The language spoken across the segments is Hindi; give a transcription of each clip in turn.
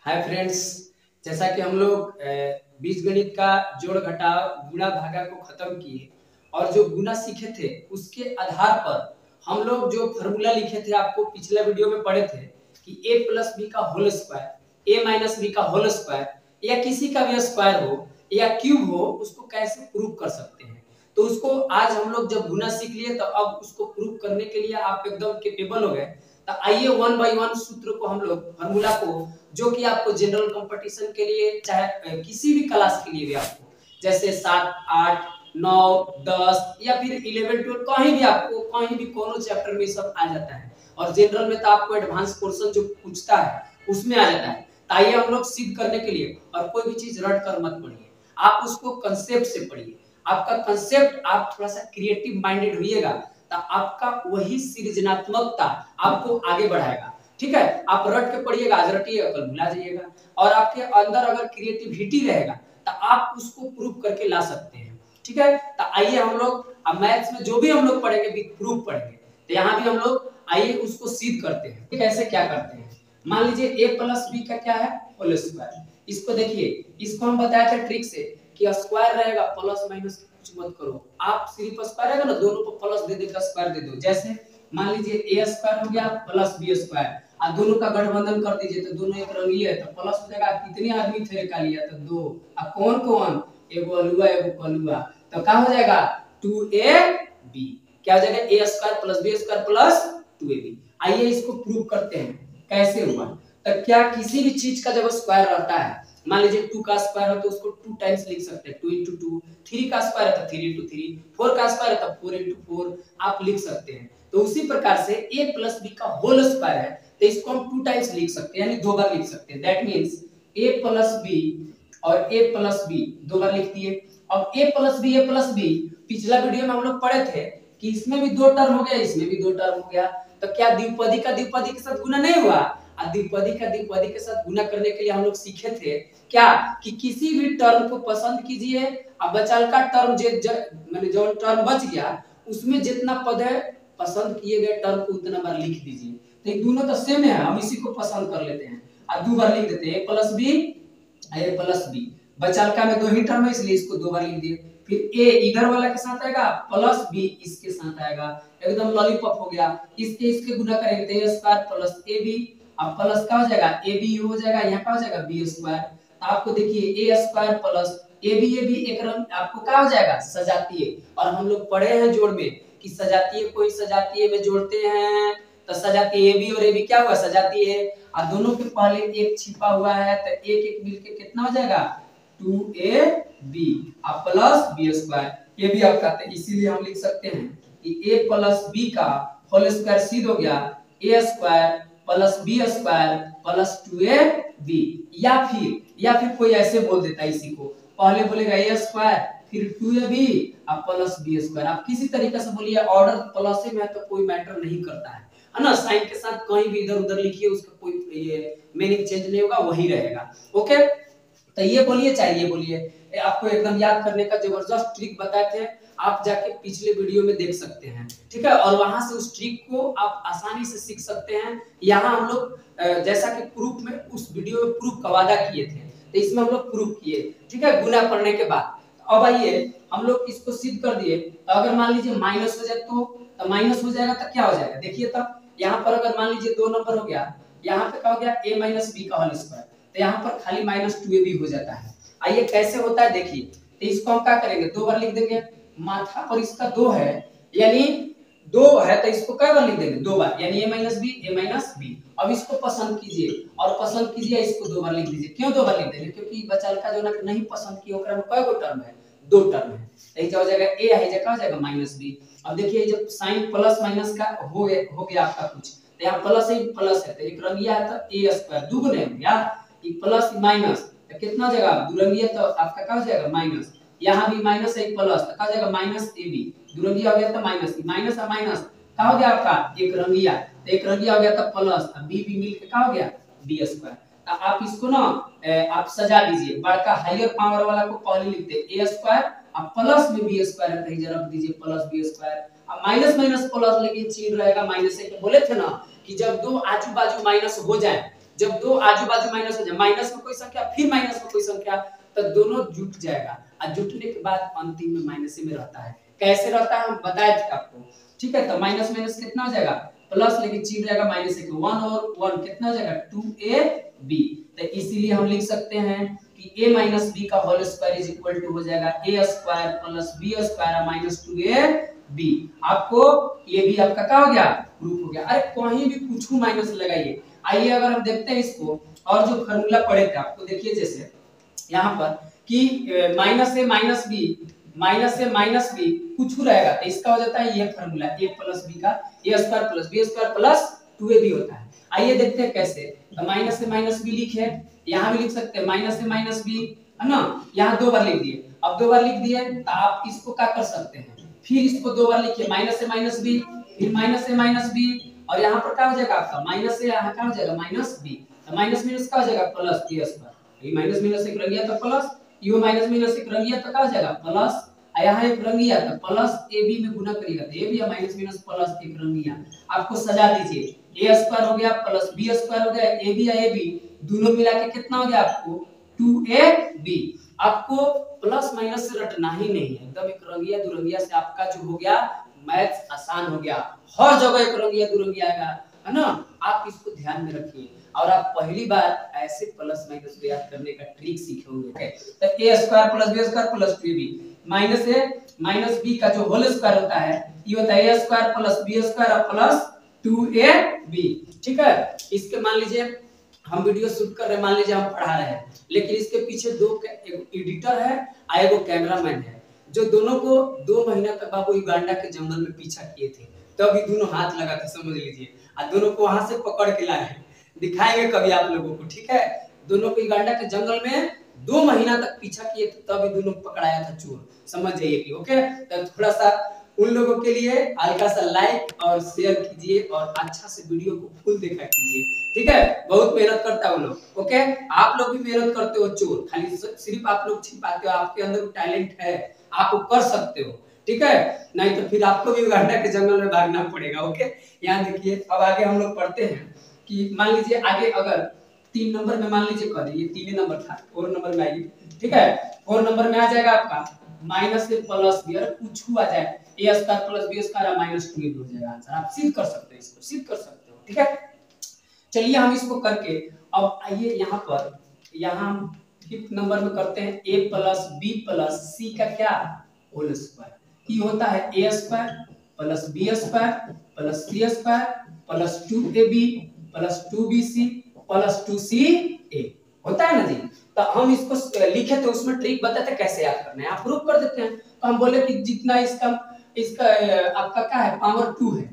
Hi friends. जैसा कि हम लोग बीजगणित का जोड़ घटाव गुणा भागा को खत्म किए और जो गुना सीखे थे उसके आधार पर हम लोग जो फॉर्मूला लिखे थे, आपको पिछले वीडियो में पढ़े थे कि a प्लस बी का whole square, a minus B का होल स्क्वायर या किसी का भी स्क्वायर हो या क्यूब हो, उसको कैसे प्रूव कर सकते हैं। तो उसको आज हम लोग जब गुना सीख लिए तो अब उसको प्रूव करने के लिए आप एकदम कैपेबल हो गए। तो आइए वन बाय वन सूत्र को हम लोग फॉर्मूला को, जो कि आपको जनरल कंपटीशन के लिए चाहे किसी भी क्लास के लिए भी आपको जैसे 7, 8, 9, 10 या फिर 11, 12 कहीं भी आपको कहीं भी कोनो चैप्टर में सब आ जाता है। और जनरल में तो आपको एडवांस पोर्शन जो पूछता है उसमें आ जाता है। तो आइए हम लोग सिद्ध करने के लिए, और कोई भी चीज रट कर मत पढ़िए, आप उसको कंसेप्ट से पढ़िए। आपका कंसेप्ट, आप थोड़ा सा क्रिएटिव माइंडेड होइएगा तो आपका वही सृजनात्मकता आपको आगे बढ़ाएगा। ठीक है, आप रट के पढ़िएगा, आज रटिएगा कल भुला जाइएगा। और आपके अंदर अगर क्रिएटिविटी रहेगा तो आप उसको प्रूव करके ला सकते हैं। ठीक है, तो आइए हम लोग अब मैथ्स में जो भी हम लोग पढ़ेंगे विद प्रूफ पढ़ेंगे, तो यहाँ भी हम लोग आइए उसको सिद्ध करते हैं। कैसे क्या करते हैं, मान लीजिए a प्लस बी का क्या है, होल स्क्वायर। इसको देखिए, इसको हम बताया था ट्रिक से कि स्क्वायर रहेगा प्लस माइनस कुछ मत करो, आप सिर्फ स्क्वायर रहेगा ना, दोनों पर प्लस दे देकर स्क्वायर दे दो। जैसे मान लीजिए a स्क्वायर हो गया प्लस b स्क्वायर, और दोनों का गठबंधन कर दीजिए तो दोनों एक रंगीय है तो प्लस हो जाएगा। कितने आदमी थे निकालिए तो 2, और कौन कौन, एगो अलुआ एगो कलुआ, तो क्या हो जाएगा 2ab। क्या हो जाएगा a square plus b square plus 2ab। आइए इसको प्रूव करते हैं कैसे हुआ। तो क्या किसी भी चीज का जब स्क्वायर रहता है, मान लीजिए 2 का स्क्वायर हो तो उसको 2 टाइम्स लिख सकते हैं, 2 into 2, 3 का स्क्वायर है तो 3 into 3, 4 का स्क्वायर है तो 4 into 4 आप लिख सकते हैं। तो उसी प्रकार से a प्लस b का होल स्क्वायर है तो इसको हम 2 टाइम्स लिख सकते हैं, यानी 2 बार लिख सकते हैं। That means a plus b और a प्लस b 2 बार लिख दिए। अब a प्लस b पिछला वीडियो में हम लोग पढ़े थे कि इसमें भी 2 टर्म हो गया, इसमें भी 2 टर्म हो गया, तो क्या द्विपदी का द्विपदी के साथ गुना नहीं हुआ। द्विपदी का द्विपदी के साथ गुना करने के लिए हम लोग सीखे थे क्या कि किसी भी टर्म को पसंद कीजिए और बचाल का टर्म मैंने जो टर्म बच गया उसमें जितना पद है पसंद किए गए टर्म को उतना बार लिख दीजिए। तो ये दोनों तो सेम है, हम इसी को पसंद कर लेते हैं और 2 बार लिख देते हैं, a प्लस b। बचालका में 2 ही टर्म है इसलिए इसको 2 बार लिख दिए। फिर a इधर वाला के साथ आएगा प्लस b इसके साथ आएगा, एकदम लॉलीपॉप हो गया। इसके गुना करेंगे तो a स्क्वायर प्लस ab, अब प्लस का हो जाएगा ab हो जाएगा, यहाँ का हो जाएगा b स्क्वायर। आपको देखिए a स्क्वायर प्लस ab एक रंग आपको क्या हो जाएगा, सजातीय। और हम लोग पढ़े हैं जोड़ में कि सजातीय कोई सजातीय में जोड़ते हैं तो सजातीय ab और ab क्या हुआ, सजातीय है। और दोनों के पहले एक छिपा हुआ है तो एक एक मिलके कितना हो जाएगा 2ab प्लस b स्क्वायर। ये भी आपका, तो इसीलिए हम लिख सकते हैं कि a प्लस b का होल स्क्वायर सिद्ध हो गया a square plus b square plus 2ab। या फिर कोई ऐसे बोल देता है, इसी को पहले बोलेगा a स्क्वायर फिर 2ab प्लस b स्क्वायर। आप किसी तरीके से बोलिए, ऑर्डर प्लस में है तो कोई मैटर नहीं करता है ना, साइन के साथ कहीं भी इधर उधर लिखिए उसका कोई ये मीनिंग चेंज नहीं होगा, वही रहेगा। ओके, तो ये बोलिए चाहे ये बोलिए, आपको एकदम याद करने का जबरदस्त ट्रिक बताए थे, आप जाके पिछले वीडियो में देख सकते हैं। ठीक है, और वहां से उस ट्रिक को आप आसानी से सीख सकते हैं। यहाँ हम लोग जैसा कि प्रूफ में उस वीडियो में प्रूफ का वादा किए थे तो इसमें हम लोग प्रूफ किए। ठीक है, गुना पढ़ने के बाद अब आइए हम लोग इसको सिद्ध कर दिए। तो अगर मान लीजिए माइनस हो जाए तो माइनस हो जाएगा तो क्या हो जाएगा, देखिए तब यहाँ पर अगर मान लीजिए 2 नंबर हो गया, यहाँ पे क्या हो गया a माइनस बी का होल स्क्वायर, तो यहाँ पर खाली माइनस 2ab हो जाता है। आइए कैसे होता है देखिए, तो इसको हम क्या करेंगे 2 बार लिख देंगे, माथा पर इसका 2 है यानी 2 है तो इसको कई बार लिख देंगे 2 बार, यानी a माइनस बी। अब इसको पसंद कीजिए और पसंद कीजिए, इसको 2 बार लिख दीजिए। क्यों 2 बार लिख देंगे, क्योंकि बचाल का जो ना नहीं पसंद किया ओकरा में कई गो टर्म है, 2 टर्म है। यही हो जाएगा a है जगह हो जाएगा माइनस b। अब देखिए जब साइन प्लस माइनस का हो गया आपका कुछ, तो यहाँ प्लस है प्लस है तो एक रंगिया है तो a स्क्वायर दुगुने हो गया, ये प्लस माइनस तो कितना जगह दुरंगिया तो आपका क्या हो जाएगा माइनस, यहाँ भी माइनस है प्लस तो क्या हो जाएगा माइनस ab, दुरंगिया हो गया तो माइनस, माइनस और माइनस क्या हो गया आपका एक रंगिया, तो एक रंगिया हो गया तो प्लस, अब b भी मिलके क्या हो गया b स्क्वायर। तो आप इसको ना आप सजा दीजिए, बड़का हायर पावर वाला को पहले लिखते a स्क्वायर अब प्लस में b स्क्वायर है कहीं जरा दीजिए प्लस b स्क्वायर, अब माइनस माइनस प्लस लेकिन चिन्ह रहेगा माइनस से। बोले थे ना कि जब दो आजू बाजू माइनस हो जाए, जब दो आजू बाजू माइनस हो जाए, माइनस में कोई संख्या फिर माइनस में कोई संख्या, तो दोनों जुट जाएगा और जुटने के बाद अंतिम में माइनस में रहता है। कैसे रहता है हम बताए थे आपको, ठीक है। तो माइनस माइनस कितना हो जाएगा प्लस, लेकिन चिन्ह रहेगा माइनस एक, 1 और 1 कितना हो जाएगा 2ab। तो इसीलिए हम लिख सकते हैं कि a माइनस बी का whole square is equal to हो जाएगा a square plus b square minus 2ab। आपको ये भी आपका क्या हो गया प्रूफ हो गया। अरे कहीं भी कुछ माइनस लगाइए। आइए अगर हम देखते हैं इसको, और जो फार्मूला पढ़े थे आपको, देखिए जैसे यहाँ पर कि माइनस ए माइनस बी, माइनस ए माइनस बी कुछ रहेगा तो इसका हो जाता है ये फार्मूला a प्लस b का a square plus b square plus 2ab होता है। आइए देखते हैं कैसे। तो माइनस से माइनस बी लिखे, यहाँ भी लिख सकते हैं माइनस से माइनस बी, है ना। यहाँ दो बार लिख दिए, अब दो बार लिख दिए तो आप इसको क्या कर सकते हैं, फिर इसको दो बार लिखिए माइनस से माइनस बी, फिर माइनस से माइनस बी, और यहाँ पर क्या हो जाएगा आपका माइनस से यहाँ क्या हो जाएगा माइनस बी, तो माइनस माइनस क्या हो जाएगा प्लस b स्क्वायर। ये माइनस माइनस एक रंग गया तो प्लस, ये माइनस माइनस एक रंग गया तो क्या हो जाएगा प्लस, यहाँ एक रंग गया तो प्लस ab में गुना करिएगा तो ये भी माइनस माइनस प्लस एक रंग गया। आपको सजा दीजिए, a स्क्वायर हो गया प्लस b स्क्वायर हो गया, ab या ab दोनों मिला के कितना हो गया आपको 2ab। आपको प्लस माइनस से रटना ही नहीं है, एकदम एक रंगिया दुरंगिया से आपका जो हो गया मैथ्स आसान हो गया। हर जगह एक रंगिया दुरंगिया आएगा, है ना। आप इसको ध्यान में रखिए, और आप पहली बार ऐसे प्लस माइनस को याद करने का ट्रिक सीखे होंगे। तो a square plus b square plus 2ab, minus a minus b का जो होल स्क्वायर होता है ये होता है a square plus b square plus 2ab, ठीक है। इसके मान लीजिए हम वीडियो शूट कर रहे हैं, मान लीजिए हम पढ़ा रहे हैं, लेकिन इसके पीछे दो एडिटर है और एक कैमरामैन है, जो दोनों को 2 महीना तक बाबू युगांडा के जंगल में पीछा किए थे, तभी दोनों हाथ लगा थे समझ लीजिए, और दोनों को वहां से पकड़ के लाए, दिखाएंगे कभी आप लोगों को, ठीक है। दोनों को युगांडा के जंगल में 2 महीना तक पीछा किए थे, तभी दोनों पकड़ाया था चोर, समझ जाइए कि ओके। तो थोड़ा सा उन लोगों के लिए हल्का सा लाइक और शेयर कीजिए, और अच्छा से वीडियो को फुल देखा कीजिए, ठीक है। बहुत मेहनत करता है वो लोग, ओके। आप लोग भी मेहनत करते हो, चोर खाली सिर्फ आप लोग छिपाते हो, आपके अंदर टैलेंट है, आप वो कर सकते हो, ठीक है। नहीं तो फिर आपको भी युगांडा के जंगल में भागना पड़ेगा, ओके। यहाँ देखिए अब आगे हम लोग पढ़ते हैं कि मान लीजिए आगे अगर 3 नंबर में मान लीजिए कर ये 3 नंबर था, 4 नंबर में आइए, ठीक है। 4 नंबर में आ जाएगा आपका माइनस से प्लस बी, अगर कुछ आ जाए a square plus b square minus 2ab हो जाएगा आंसर। आप सिद्ध कर सकते हैं, इसको सिद्ध कर सकते हो, ठीक है। चलिए हम इसको करके अब आइए यहाँ पर, यहाँ 5th नंबर में करते हैं a plus b plus c का क्या होल स्क्वायर। ये होता है a square plus b square plus c square plus 2ab plus 2bc plus 2ca होता है ना जी। तो हम इसको लिखे थे, उसमें ट्रिक बताते कैसे याद करना है, आप प्रूफ कर देते हैं। तो हम बोले कि जितना इसका आपका क्या है पावर 2 है,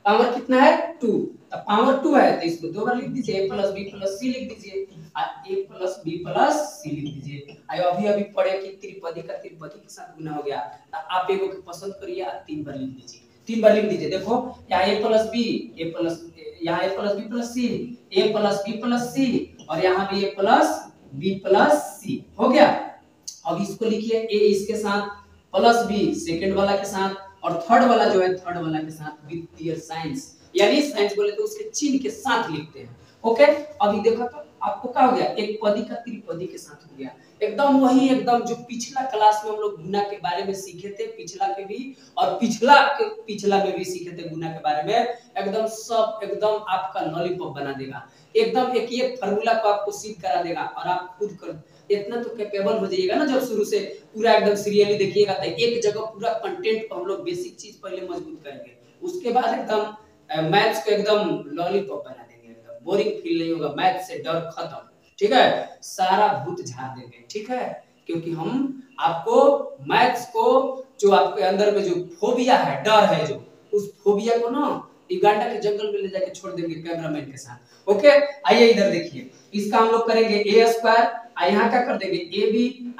पावर कितना है 2, तो पावर 2 है तो इसको 2 बार लिख दीजिए, a plus b plus c लिख दीजिए, और a plus b plus c लिख दीजिए। अभी अभी पढ़े कि त्रिपदी का त्रिपदी के साथ गुना हो गया, तो आप एगो के पसंद करिए और 3 बार लिख दीजिए, 3 बार लिख दीजिए। देखो यहाँ a plus b, a plus यहाँ a plus b plus c, a plus b plus c, और यहाँ भी a plus b plus c हो गया। अब इसको लिखिए a इसके साथ प्लस b सेकंड वाला के साथ, और थर्ड वाला जो है थर्ड वाला के साथ विथ देयर साइंस, यानी साइंस बोले तो उसके चिन्ह के साथ लिखते हैं, ओके। अभी देखो तो आपको क्या हो गया, एक पदी का त्रिपदी के साथ हो गया, एकदम वही एकदम जो पिछला क्लास में हम लोग गुना के बारे में सीखे थे, पिछला के भी और पिछला में भी सीखे थे गुना के बारे में, एकदम सब एकदम आपका लॉलीपॉप बना देगा, एकदम एक एक फार्मूला को आपको सिद्ध करा देगा, और आप खुद कर इतना तो कैपेबल हो जाइएगा ना जब शुरू से पूरा एकदम सीरियली देखिएगा, तो एक जगह पूरा कंटेंट को हम लोग बेसिक चीज पहले मजबूत करेंगे, उसके बाद एकदम मैथ्स को एकदम लॉलीपॉप बना देंगे, एकदम बोरिंग फील नहीं होगा, मैथ्स से डर खत्म, ठीक है। सारा भूत झाड़ देंगे, ठीक है, क्योंकि हम आपको मैथ्स को जो आपके अंदर में जो फोबिया है, डर है, जो उस फोबिया को ना युगांडा के जंगल में ले जाके छोड़ देंगे कैमरामैन के साथ, ओके। आइए इधर देखिए, इसका हम लोग करेंगे a स्क्वायर, यहाँ क्या कर देंगे ab,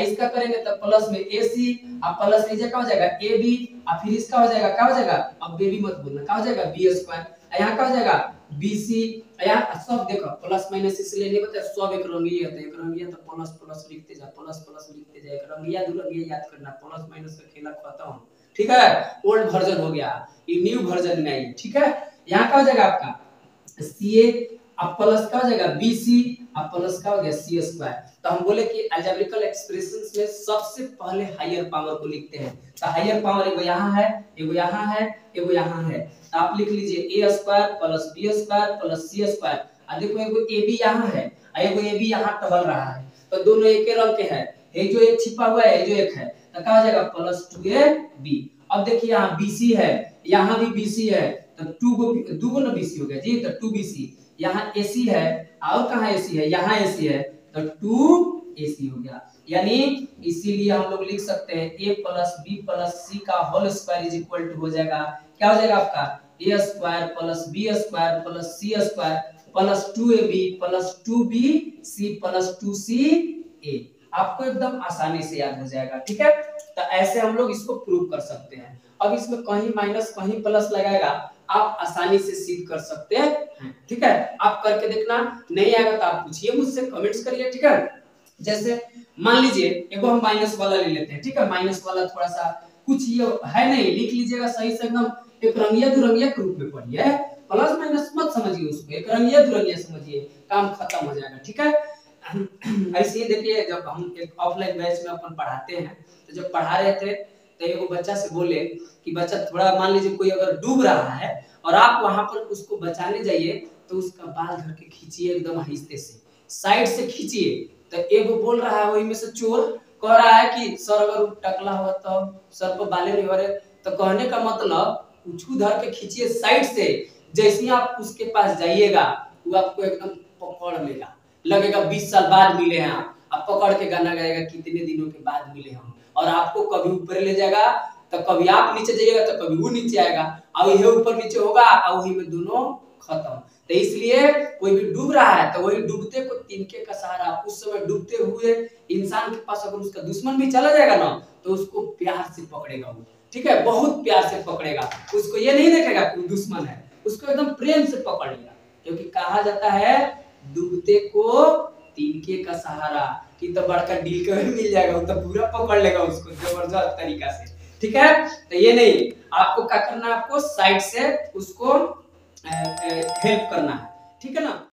इसका करेंगे तो प्लस में ac, अब प्लस नीचे क्या हो जाएगा ab, और फिर इसका हो जाएगा क्या हो जाएगा, अब बेबी मत बोलना, क्या हो जाएगा b स्क्वायर, यहाँ क्या हो जाएगा bc, यहाँ सब देखो प्लस माइनस इसलिए नहीं बताया, सब एक रंगीय है, एक रंगीय तो प्लस प्लस लिखते जा, प्लस प्लस लिखते जा, एक रंगीय दो रंगीय याद करना, प्लस माइनस का खेला खत्म, ठीक है। ओल्ड वर्जन हो गया, ये न्यू वर्जन में आई, ठीक है। यहाँ क्या हो जाएगा आपका ca अब प्लस का हो जाएगा BC, अब प्लस का हो गया C स्क्वायर। तो हम बोले कि अलजेब्रिकल एक्सप्रेशंस में सबसे पहले हायर पावर को लिखते हैं। तो हायर पावर एगो यहाँ है, एगो यहाँ है, एगो यहाँ है। तो आप लिख लीजिए A square plus B square plus C square. और देखो एगो AB यहाँ है और एगो AB यहाँ टहल रहा है, तो दोनों एक ही रंग के हैं। ये जो एक छिपा हुआ है, ये जो एक है, तो क्या हो जाएगा प्लस 2AB। अब देखिए यहाँ BC है, यहाँ भी BC है, तो दो गो ना BC हो गया जी, तो 2BC। यहाँ AC है, और कहाँ AC है, यहाँ AC है, तो 2AC हो गया। यानी इसीलिए हम लोग लिख सकते हैं A plus B plus C का whole square is equal to हो जाएगा, क्या हो जाएगा आपका A square plus B square plus C square plus 2AB plus 2BC plus 2CA। आपको एकदम आसानी से याद हो जाएगा, ठीक है। तो ऐसे हम लोग इसको प्रूव कर सकते हैं। अब इसमें कहीं माइनस कहीं प्लस लगाएगा, आप आसानी से सिद्ध कर सकते हैं, ठीक है। आप करके देखना, नहीं आएगा तो आप पूछिए मुझसे, कमेंट्स करिए, ठीक है। जैसे मान लीजिए एगो हम माइनस वाला ले लेते हैं, ठीक है। माइनस वाला थोड़ा सा कुछ ये है नहीं, लिख लीजिएगा सही से एकदम, एक रंगिया दुरंगिया के रूप में पढ़िए, प्लस माइनस मत समझिए उसको, एक रंगिया दुरंगिया समझिए, काम खत्म हो जाएगा, ठीक है। ऐसे ही देखिए, जब हम एक ऑफलाइन बैच में अपन पढ़ाते हैं, तो जब पढ़ा रहे थे तो एगो बच्चा से बोले कि बच्चा थोड़ा, मान लीजिए कोई अगर डूब रहा है और आप वहां पर उसको बचाने जाइए, तो उसका बाल धर के खींचिए एकदम आहिस्ते से, साइड से खींचिए। तो एगो बोल रहा है वही में से चोर कह रहा है कि सर अगर टकला हुआ तो सर पर बाले नहीं हो रहे, तो कहने का मतलब उछू धर के खींचिए साइड से, जैसे ही आप उसके पास जाइएगा वो आपको एकदम पकड़ लेगा, लगेगा 20 साल बाद मिले हैं आप पकड़ के गाना गाएगा कितने दिनों के बाद मिले हम, और आपको कभी ऊपर ले जाएगा तो कभी आप नीचे जाइएगा तो कभी वो नीचे आएगा, और ये ऊपर नीचे होगा और वही में दोनों खत्म। तो इसलिए कोई भी डूब रहा है तो वही डूबते को तिनके का सहारा, उस समय डूबते हुए इंसान के पास अगर उसका दुश्मन भी चला जाएगा ना, तो उसको प्यार से पकड़ेगा वो, ठीक है, बहुत प्यार से पकड़ेगा, उसको ये नहीं देखेगा कि दुश्मन है, उसको एकदम प्रेम से पकड़ लेगा। क्योंकि कहा जाता है डूबते को तिनके का सहारा, कि तो बड़का डील के मिल जाएगा, वो तो पूरा पकड़ लेगा उसको जबरदस्त तरीका से, ठीक है। तो ये नहीं, आपको क्या करना है, आपको साइड से उसको हेल्प करना है, ठीक है ना।